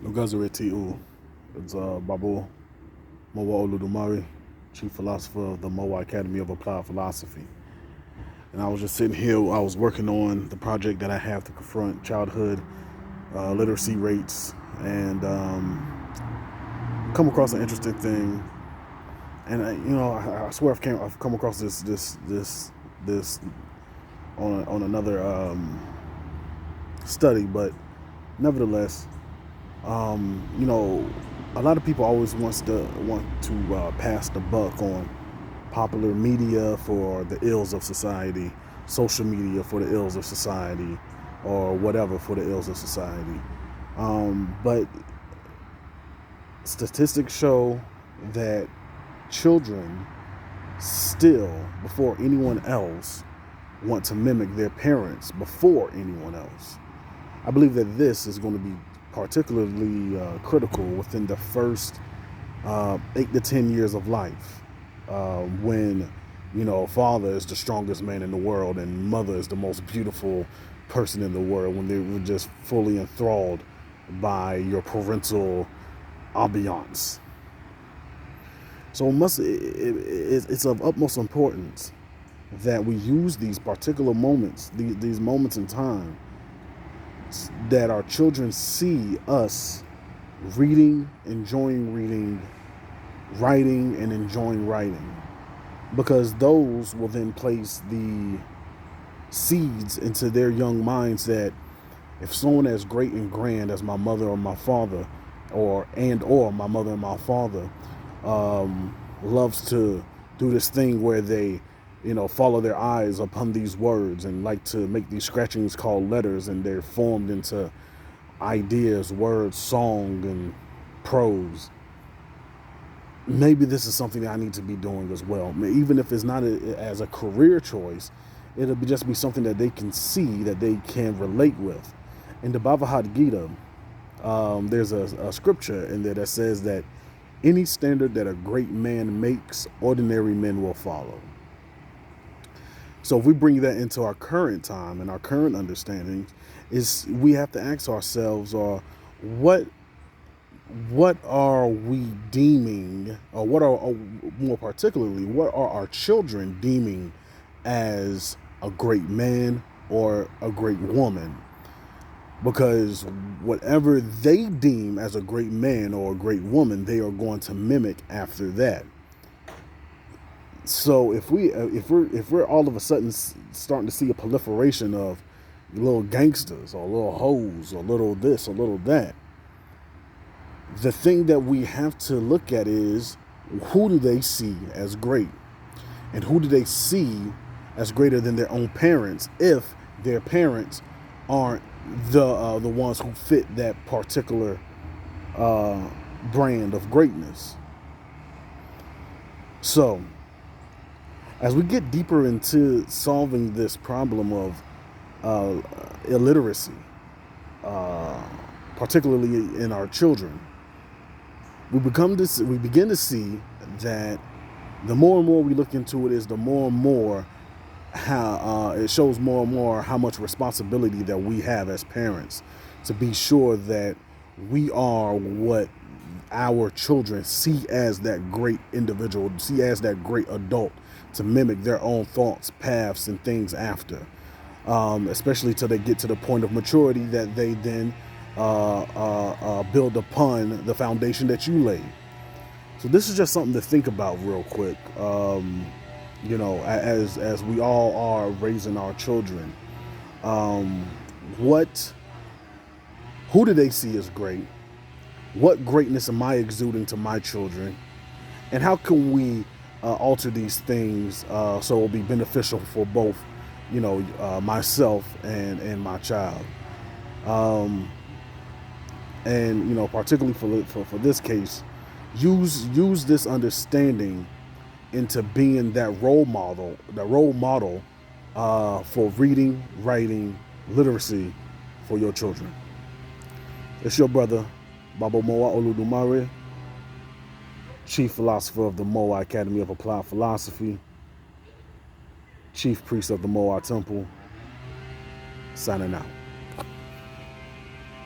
Nugazuretiu. It's Babu Mowa Oludumare, Chief Philosopher of the Mowa Academy of Applied Philosophy. And I was just sitting here, I was working on the project that I have to confront childhood literacy rates and come across an interesting thing. And I swear I've come across this on another study, but nevertheless, you know, a lot of people always want to pass the buck on popular media for the ills of society, social media for the ills of society, or whatever for the ills of society. But statistics show that children still, before anyone else, want to mimic their parents before anyone else. I believe that this is going to be particularly critical within the first 8 to 10 years of life, when father is the strongest man in the world and mother is the most beautiful person in the world, when they were just fully enthralled by your parental ambiance. So it's of utmost importance that we use these particular moments, these moments in time, that our children see us reading, enjoying reading, writing, and enjoying writing, because those will then place the seeds into their young minds that if someone as great and grand as my mother or my father, or my mother and my father, loves to do this thing where they follow their eyes upon these words and like to make these scratchings called letters, and they're formed into ideas, words, song, and prose. Maybe this is something that I need to be doing as well. Even if it's not as a career choice, it'll just be something that they can see, that they can relate with. In the Bhagavad Gita, there's a scripture in there that says that any standard that a great man makes, ordinary men will follow. So if we bring that into our current time and our current understanding, is we have to ask ourselves, what are we deeming, or more particularly, what are our children deeming as a great man or a great woman? Because whatever they deem as a great man or a great woman, they are going to mimic after that. So if we're all of a sudden starting to see a proliferation of little gangsters or little hoes or little this or little that, the thing that we have to look at is, who do they see as great, and who do they see as greater than their own parents, if their parents aren't the ones who fit that particular brand of greatness. So as we get deeper into solving this problem of illiteracy, particularly in our children, we begin to see that the more and more we look into it, is the more and more how it shows more and more how much responsibility that we have as parents to be sure that we are what our children see as that great individual, see as that great adult, to mimic their own thoughts, paths, and things after, especially till they get to the point of maturity that they then build upon the foundation that you laid. So this is just something to think about real quick. As we all are raising our children, who do they see as great? What greatness am I exuding to my children? And how can we alter these things so it'll be beneficial for both, myself and my child? And particularly for this case, use this understanding into being that role model for reading, writing, literacy for your children. It's your brother, Babo Mowa Oludumare, Chief Philosopher of the Mowa Academy of Applied Philosophy, Chief Priest of the Mowa Temple, signing out.